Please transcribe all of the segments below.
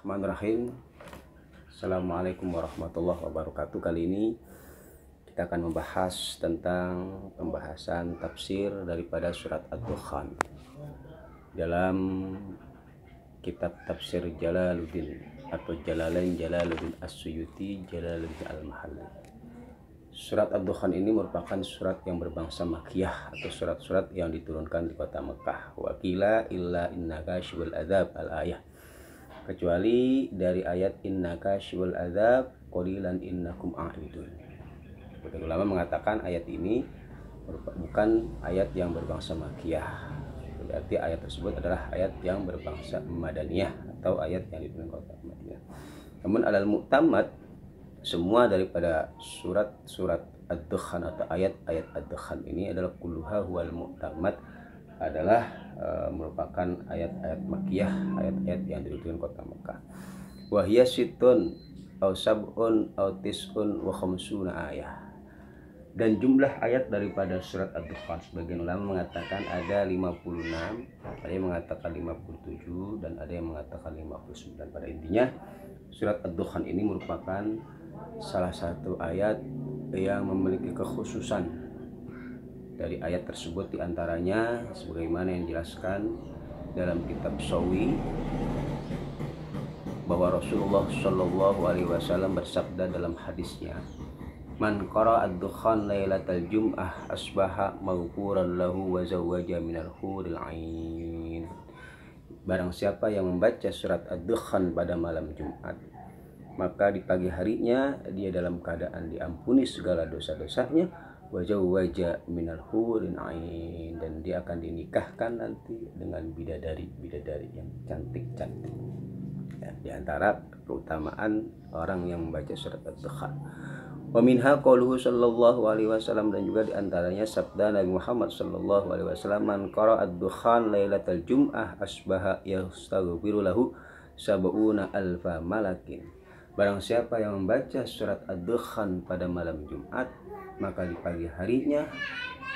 Bismillahirrahmanirrahim. Assalamualaikum warahmatullahi wabarakatuh. Kali ini kita akan membahas tentang pembahasan tafsir daripada surat Ad-Dukhan dalam kitab tafsir Jalaluddin atau Jalaluddin As-Suyuti Jalaluddin Al-Mahalli. Surat Ad-Dukhan ini merupakan surat yang berbangsa Makkiyah atau surat-surat yang diturunkan di kota Mekah. Wa qila illa innaka syibul adzab al-ayah. Kecuali dari ayat innaka syibul adzab qalilan innakum a'idun. Sebagian ulama mengatakan ayat ini bukan ayat yang berbangsa Makkiyah. Berarti ayat tersebut adalah ayat yang berbangsa Madaniyah atau ayat yang diturunkan kota Madinah. Namun alal mu'tamad, semua daripada surat-surat Ad-Dukhan atau ayat-ayat Ad-Dukhan ini adalah kulluha huwal mu'tamad, adalah merupakan ayat-ayat Makkiyah, ayat-ayat yang diturunkan kota Mekah. Wa hiya sittun aw sab'un aw tis'un wa khamsuna ayah. Dan jumlah ayat daripada surat Ad-Dukhan, sebagian ulama mengatakan ada 56, ada yang mengatakan 57, dan ada yang mengatakan 59. Pada intinya surat Ad-Dukhan ini merupakan salah satu ayat yang memiliki kekhususan dari ayat tersebut, diantaranya sebagaimana yang dijelaskan dalam kitab Sawi bahwa Rasulullah Shallallahu Alaihi Wasallam bersabda dalam hadisnya, man qara'a ad-dukhan lailatal jum'ah asbaha maghfuran lahu wa zawwaja minal huril ain. Barang siapa yang membaca surat Ad-Dukhan pada malam Jumat, maka di pagi harinya dia dalam keadaan diampuni segala dosa-dosanya, wajah minal hurin ain, dan dia akan dinikahkan nanti dengan bidadari yang cantik-cantik. Ya, di antara keutamaan orang yang membaca surat Ad-Dukhan. Wa minha qauluhu sallallahu alaihi wasallam, dan juga di antaranya sabda Nabi Muhammad sallallahu alaihi wasallam, man qara'a ad-dukhan lailatal jum'ah asbaha yastaghfiru lahu sab'una alfa malakin. Barang siapa yang membaca surat Ad-Dukhan pada malam Jumat, maka di pagi harinya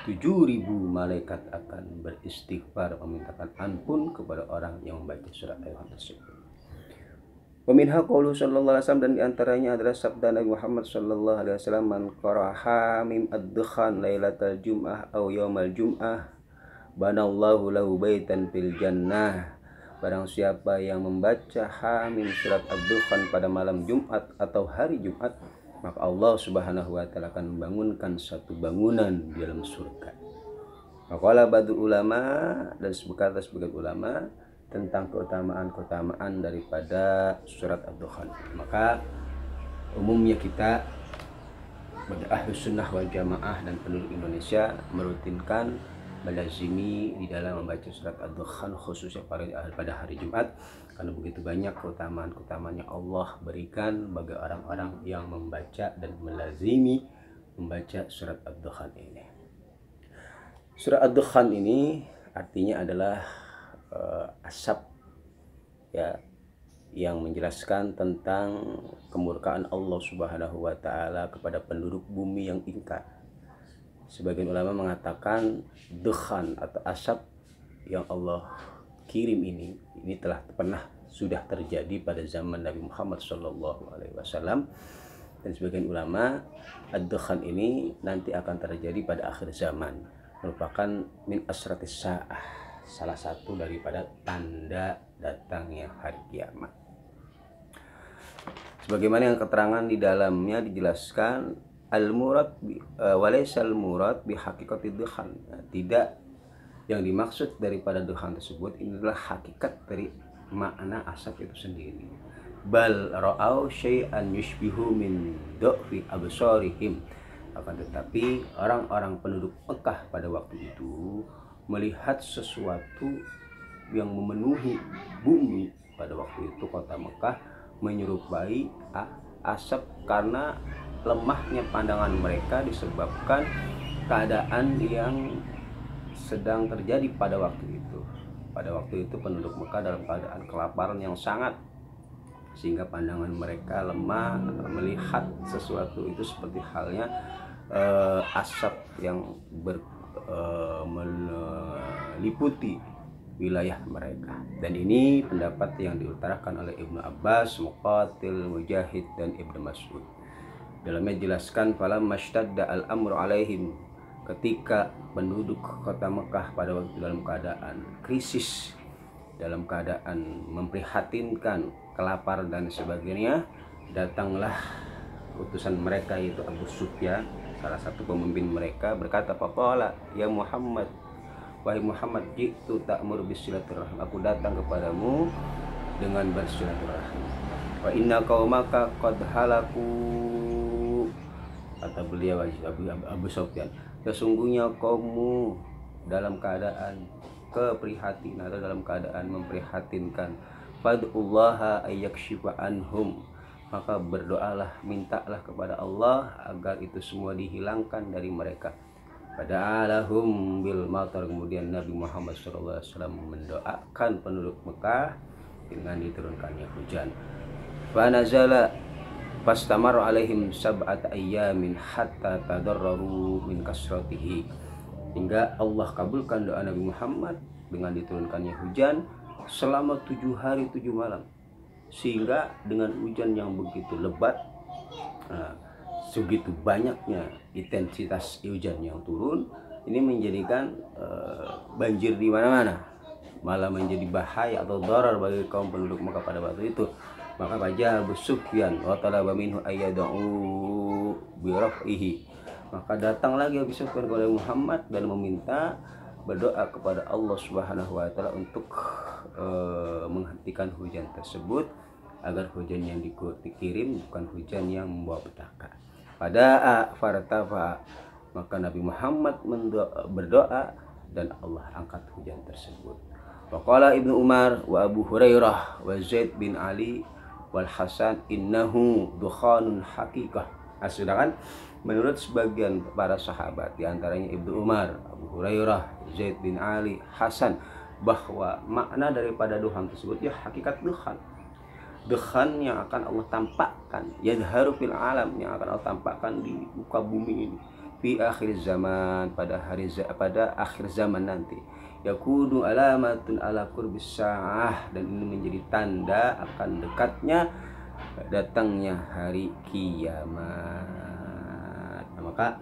7.000 malaikat akan beristighfar memintakan ampun kepada orang yang membaca surat Al-Dukhan tersebut. Wa minha qaulu sallallahu alaihi wasallam, dan diantaranya adalah sabda Nabi Muhammad sallallahu alaihi wasallam, man qara'a mim ad-dukhan lailatal jum'ah aw yaumal jum'ah banallahu lahu baitan fil jannah. Barang siapa yang membaca hamim surat Ad-Dukhan pada malam Jumat atau hari Jumat, maka Allah Subhanahu wa taala akan membangunkan satu bangunan di dalam surga. Maqala ba'du ulama, dan berkata sebagian ulama tentang keutamaan daripada surat Ad-Dukhan. Maka umumnya kita bagi Ahlus Sunnah wal Jamaah dan penduduk Indonesia merutinkan melazimi di dalam membaca surat Ad-Dukhan, khususnya pada hari Jumat, karena begitu banyak keutamaan yang Allah berikan bagi orang-orang yang membaca dan melazimi membaca surat Ad-Dukhan ini. Surat Ad-Dukhan ini artinya adalah asap, ya, yang menjelaskan tentang kemurkaan Allah Subhanahu wa taala kepada penduduk bumi yang ingkar. Sebagian ulama mengatakan dukhan atau asap yang Allah kirim ini sudah terjadi pada zaman Nabi Muhammad Sallallahu Alaihi Wasallam, dan sebagian ulama ad-dukhan ini nanti akan terjadi pada akhir zaman, merupakan min asratis sa'ah, salah satu daripada tanda datangnya hari kiamat. Sebagaimana yang keterangan di dalamnya dijelaskan, al-murad walaisal murad bi haqiqatid dukhan. Tidak, yang dimaksud daripada dukhan tersebut ini adalah hakikat dari makna asap itu sendiri. Bal ra'au syai'an yushbihu min du'fi absarihim. Akan tetapi orang-orang penduduk Mekah pada waktu itu melihat sesuatu yang memenuhi bumi pada waktu itu, kota Mekah, menyerupai asap karena lemahnya pandangan mereka disebabkan keadaan yang sedang terjadi pada waktu itu. Pada waktu itu penduduk Mekah dalam keadaan kelaparan yang sangat, sehingga pandangan mereka lemah melihat sesuatu itu seperti halnya asap yang meliputi wilayah mereka. Dan ini pendapat yang diutarakan oleh Ibnu Abbas, Muqatil, Mujahid, dan Ibnu Mas'ud. Dalamnya jelaskan falam mashtadda al-amru alaihim, ketika penduduk kota Mekah pada waktu dalam keadaan krisis, dalam keadaan memprihatinkan, kelaparan dan sebagainya, datanglah utusan mereka yaitu Abu Sufyan, salah satu pemimpin mereka, berkata, faqala ya Muhammad, wahai Muhammad, jitu ta'mur bisilaturahim, aku datang kepadamu dengan bersilaturahim. Wa inna qaumaka qad halaku, kata beliau Abu Sufyan, sesungguhnya kaummu dalam keadaan keprihatinan atau dalam keadaan memprihatinkan. Fad'ullaha ayyakshifa anhum, maka berdoalah, mintalah kepada Allah agar itu semua dihilangkan dari mereka. Fada'alahum bil matar, kemudian Nabi Muhammad SAW mendoakan penduduk Mekah dengan diturunkannya hujan. Fanazala fastamar alaihim sab'at ayyamin hatta tadarraru min kasratihi, hingga Allah kabulkan doa Nabi Muhammad dengan diturunkannya hujan selama 7 hari 7 malam, sehingga dengan hujan yang begitu lebat, segitu banyaknya intensitas hujan yang turun, ini menjadikan banjir di mana-mana, malah menjadi bahaya atau darar bagi kaum penduduk Mekah pada waktu itu. Maka baca Abu Sufyan wa talaba minhu ayyad'u bi raf'ihi, maka datang lagi Abu Sufyan kepada Muhammad dan meminta, berdoa kepada Allah Subhanahu wa taala untuk menghentikan hujan tersebut, agar hujan yang dikirim bukan hujan yang membawa petaka. Pada fartafa, maka Nabi Muhammad berdoa dan Allah angkat hujan tersebut. Waqala Ibnu Umar wa Abu Hurairah wa Zaid bin Ali wal Hasan innahu dukhanun haqiqah. Sedangkan menurut sebagian para sahabat, diantaranya Ibnu Umar, Abu Hurairah, Zaid bin Ali, Hasan, bahwa makna daripada duhan tersebut ya hakikat duhan, duhan yang akan Allah tampakkan, yadharu fil alam, yang akan Allah tampakkan di muka bumi ini, fi akhir zaman, pada akhir zaman nanti, yakudu alamatun ala qurbis sa'ah, dan ini menjadi tanda akan dekatnya datangnya hari kiamat. Maka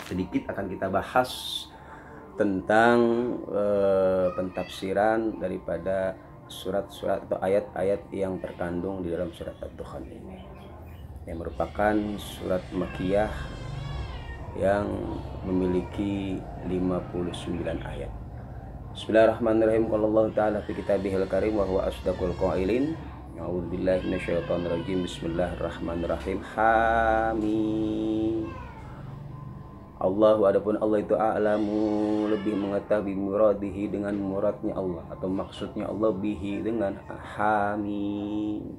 sedikit akan kita bahas tentang pentafsiran daripada surat-surat atau ayat-ayat yang terkandung di dalam surat Ad-Dukhan ini, yang merupakan surat Makkiyah yang memiliki 59 ayat. Bismillahirrahmanirrahim. Qala Allah Ta'ala fi kitabihil karim wa huwa asdaqul qailin. A'udzubillahi minasyaitonirrajim. Bismillahirrahmanirrahim. Hamim. Allahu, adapun Allah itu a'lamu, lebih mengetahui muradihi, dengan muradnya Allah atau maksudnya Allah, bihi, dengan hamim.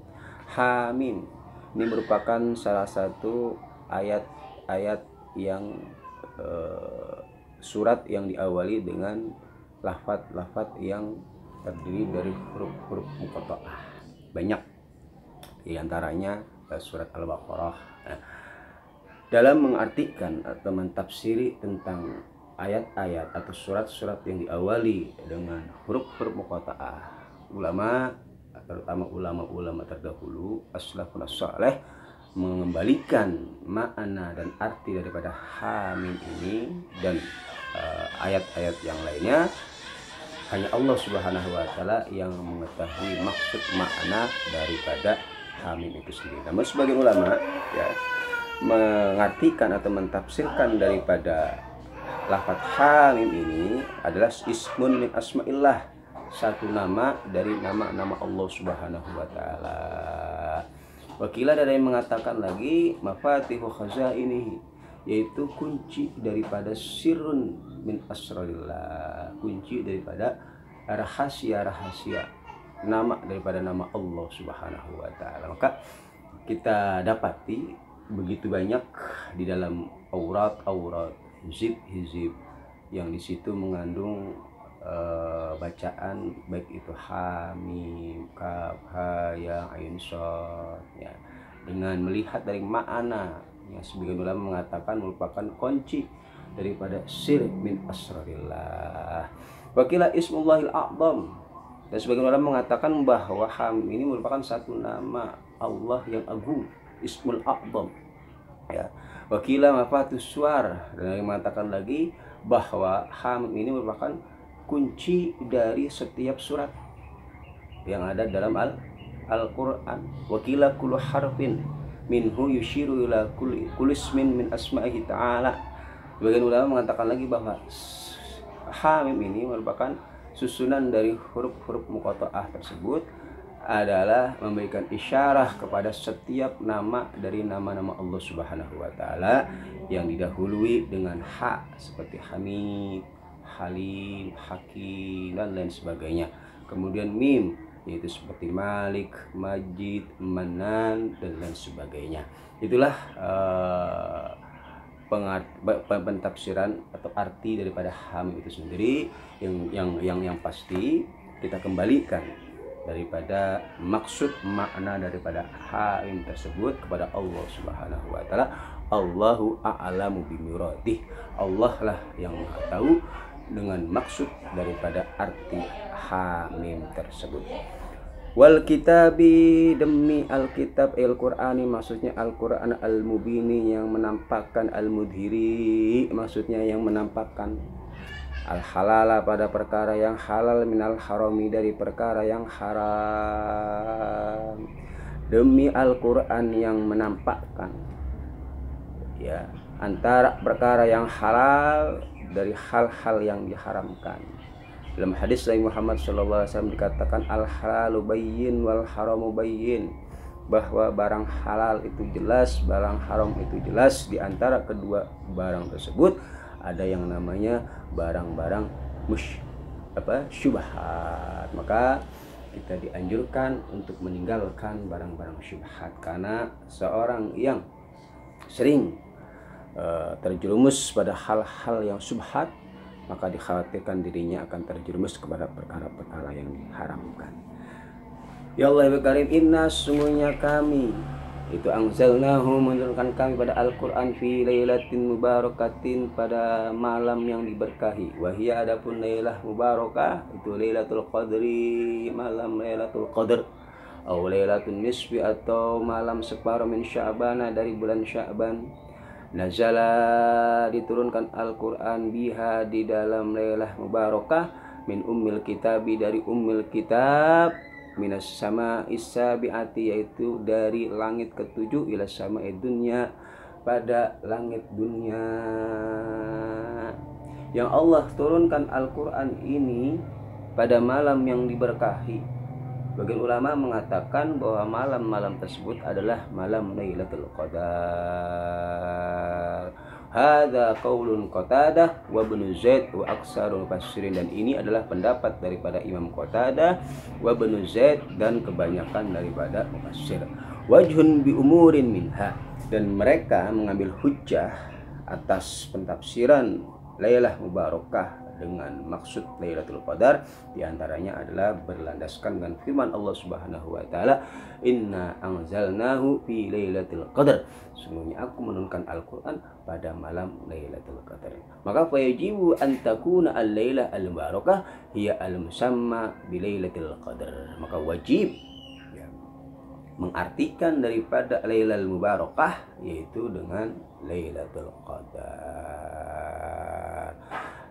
Hamim ini merupakan salah satu ayat-ayat yang surat yang diawali dengan lafaz-lafaz yang terdiri dari huruf-huruf muqatta'ah. Banyak di antaranya surat Al-Baqarah. Dalam mengartikan atau mentafsiri tentang ayat-ayat atau surat-surat yang diawali dengan huruf-huruf muqatta'ah, ulama, terutama ulama-ulama terdahulu as-salafun as-saleh, mengembalikan makna dan arti daripada hamim ini dan ayat-ayat yang lainnya hanya Allah Subhanahu wa taala yang mengetahui maksud makna daripada hamim itu sendiri. Namun sebagian ulama ya mengartikan atau mentafsirkan daripada lafaz hamim ini adalah ismun min asma'illah, satu nama dari nama-nama Allah Subhanahu wa taala. Wakilah ada yang mengatakan lagi mafatihu khazainihi, yaitu kunci daripada sirrun min asrarillah, kunci daripada rahasia-rahasia nama daripada nama Allah Subhanahu wa taala. Maka kita dapati begitu banyak di dalam aurat-aurat, hizib-hizib yang di situ mengandung bacaan baik itu hamim, kaf, ha, ya, ain, shad ya, dengan melihat dari makna yang sebagian ulama mengatakan merupakan kunci daripada sir min asrarillah. Wakila ismullahil a'zam. Dan sebagian ulama mengatakan bahwa Hamim ini merupakan satu nama Allah yang agung, Ismul A'zam. Ya. Wakila mafatus suar, dan yang mengatakan lagi bahwa Hamim ini merupakan kunci dari setiap surat yang ada dalam Al-Quran. Wakila kullu harfin minhu yushiru ila kulli ismin min asma'ihi ta'ala. Sebagian ulama mengatakan lagi bahwa Hamim ini merupakan susunan dari huruf-huruf muqatta'ah tersebut adalah memberikan isyarah kepada setiap nama dari nama-nama Allah Subhanahu wa taala yang didahului dengan ha, seperti Hamid, Halim, Hakim, dan lain sebagainya. Kemudian mim, yaitu seperti Malik, Majid, Manan, dan lain sebagainya. Itulah pentafsiran atau arti daripada Hamim itu sendiri yang pasti kita kembalikan daripada maksud makna daripada Hamim tersebut kepada Allah Subhanahu wa taala. Allahu a'lamu bimuradih. Allah lah yang Maha tahu dengan maksud daripada arti Hamim tersebut. Wal kitabi, demi Alkitab Al-Qur'ani, maksudnya Al-Qur'an al-mubini yang menampakkan, al-mudhiri maksudnya yang menampakkan, al-halala pada perkara yang halal, minal harami dari perkara yang haram. Demi Al-Qur'an yang menampakkan ya antara perkara yang halal dari hal-hal yang diharamkan. Dalam hadis Nabi Muhammad SAW dikatakan al-halalu bayyin wal haramu bayyin, bahwa barang halal itu jelas, barang haram itu jelas. Di antara kedua barang tersebut ada yang namanya barang-barang syubhat. Maka kita dianjurkan untuk meninggalkan barang-barang syubhat, karena seorang yang sering terjerumus pada hal-hal yang syubhat, maka dikhawatirkan dirinya akan terjerumus kepada perkara-perkara yang diharamkan. Ya Allah ya Karim, inna sungguhnya kami itu anzalnahu, menurunkan kami pada Al-Quran fi lailatin mubarakatin, pada malam yang diberkahi. Wahia, adapun lailah mubarakah itu lailatul qadri, malam lailatul qadr, atau lailatul nisfi, atau malam separuh min sya'bana, dari bulan Sya'ban. Nazala, diturunkan Al-Quran biha, di dalam lailah mubarakah, min ummil kitabi, dari ummil kitab, minas sama isabiati, yaitu dari langit ketujuh, ila sama dunya, pada langit dunia. Yang Allah turunkan Al-Quran ini pada malam yang diberkahi. Bagian ulama mengatakan bahwa malam-malam tersebut adalah malam Lailatul Qadar. Hadza qaulun Qatadah wa Ibnu Zaid wa aksarul mufassirin, dan ini adalah pendapat daripada Imam Qatadah, wa Ibnu Zaid, dan kebanyakan daripada mufassir. Wajhun bi umurin minha, dan mereka mengambil hujjah atas pentafsiran Lailah Mubarakah dengan maksud Lailatul Qadar, diantaranya adalah berlandaskan dengan firman Allah Subhanahu wa taala, inna anzalnahu fi lailatul qadar, sungguhnya aku menurunkan Al-Qur'an pada malam Lailatul Qadar. Maka fayajibu an takuna al-lailah al-mubarakah hiya al-musamma bi lailatul qadar. Maka wajib ya, mengartikan daripada Lailatul Mubarakah yaitu dengan Lailatul Qadar.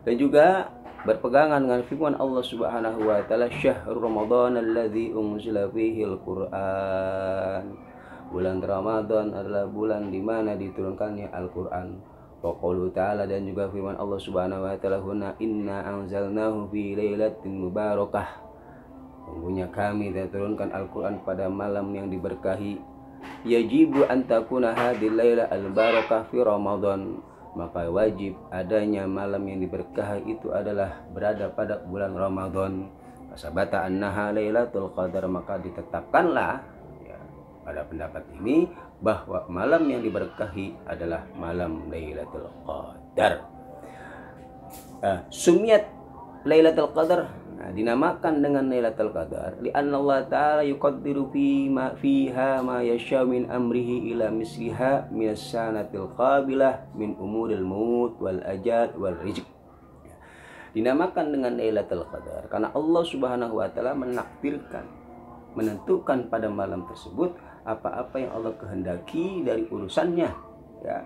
Dan juga berpegangan dengan firman Allah Subhanahu wa taala, syahrul ramadhan alladzi unzila fihi al-Qur'an, bulan Ramadan adalah bulan di mana diturunkannya Al-Qur'an. Wa qaulu ta'ala, dan juga firman Allah Subhanahu wa taala, huna inna anzalnahu fi lailatin mubarakah, sungguhnya kami telah turunkan Al-Qur'an pada malam yang diberkahi. Yajibu an takuna hadhil lailah al-barakah fi Ramadan, maka wajib adanya malam yang diberkahi itu adalah berada pada bulan Ramadan. Sabata annaha lailatul qadar, maka ditetapkanlah ya, pada pendapat ini bahwa malam yang diberkahi adalah malam Lailatul Qadar. Sumiyat Lailatul Qadar, dinamakan dengan Lailatul Qadar li'anna Allah ta'ala yuqaddiru fiha ma yasha min amrihi ila misliha minas sanatil qabilah min umuril maut wal ajal wal rizq. dinamakan dengan Lailatul Qadar karena Allah Subhanahu wa taala menakdirkan, menentukan pada malam tersebut apa-apa yang Allah kehendaki dari urusannya, ya,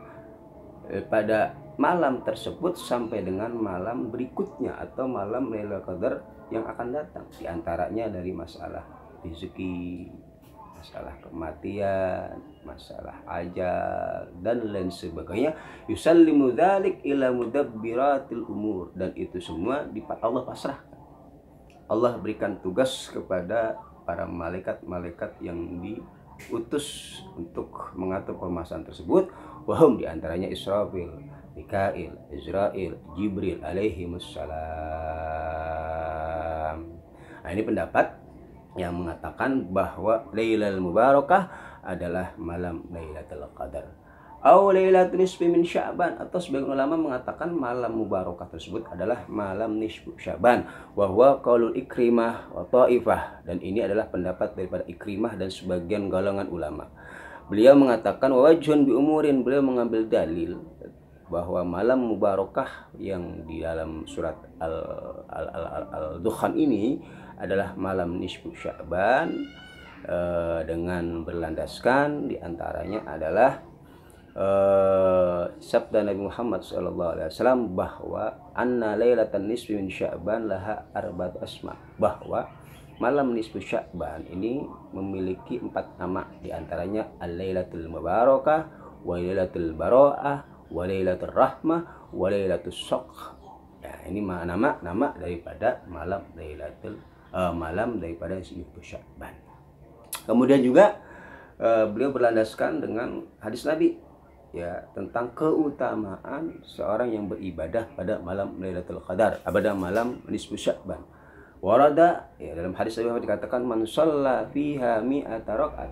pada malam tersebut sampai dengan malam berikutnya atau malam Lailatul Qadar yang akan datang. Di antaranya dari masalah rezeki, masalah kematian, masalah ajal, dan lain sebagainya. Yusallimu dzalik ila mudabbiratil umur, dan itu semua Allah pasrahkan. Allah berikan tugas kepada para malaikat-malaikat yang diutus untuk mengatur permasalahan tersebut. Wahum diantaranya Israfil, Mikail, Israil, Jibril alaihimussalam. Nah, ini pendapat yang mengatakan bahwa Lailatul Mubarakah adalah malam Lailatul Qadar. Au Lailatul Nisfi min Sya'ban, atau sebagian ulama mengatakan malam Mubarakah tersebut adalah malam nisfu Sya'ban. Wa huwa qaulul Ikrimah wa Ta'ifah, dan ini adalah pendapat daripada Ikrimah dan sebagian golongan ulama. Beliau mengatakan wajhun bi umurin, beliau mengambil dalil bahwa malam Mubarakah yang di dalam surat Al-Dukhan ini adalah malam nisfu Sya'ban, dengan berlandaskan diantaranya adalah sabda Nabi Muhammad SAW bahwa anna lailatan nisfi min Sya'ban laha arba'at asma, bahwa malam nisfu Sya'ban ini memiliki 4 nama, diantaranya Al-Lailatul Mubarakah, wa Lailatul Bara'ah, wa Lailatul Rahmah, wa Lailatul Shaq. Ya, ini nama daripada malam daripada nisfu Sya'ban. Kemudian juga beliau berlandaskan dengan hadis Nabi, ya, tentang keutamaan seorang yang beribadah pada malam Lailatul Qadar, pada malam nisfu Sya'ban. Warada, ya, dalam hadis Nabi dikatakan man shalla fiha mi'ata rakaat,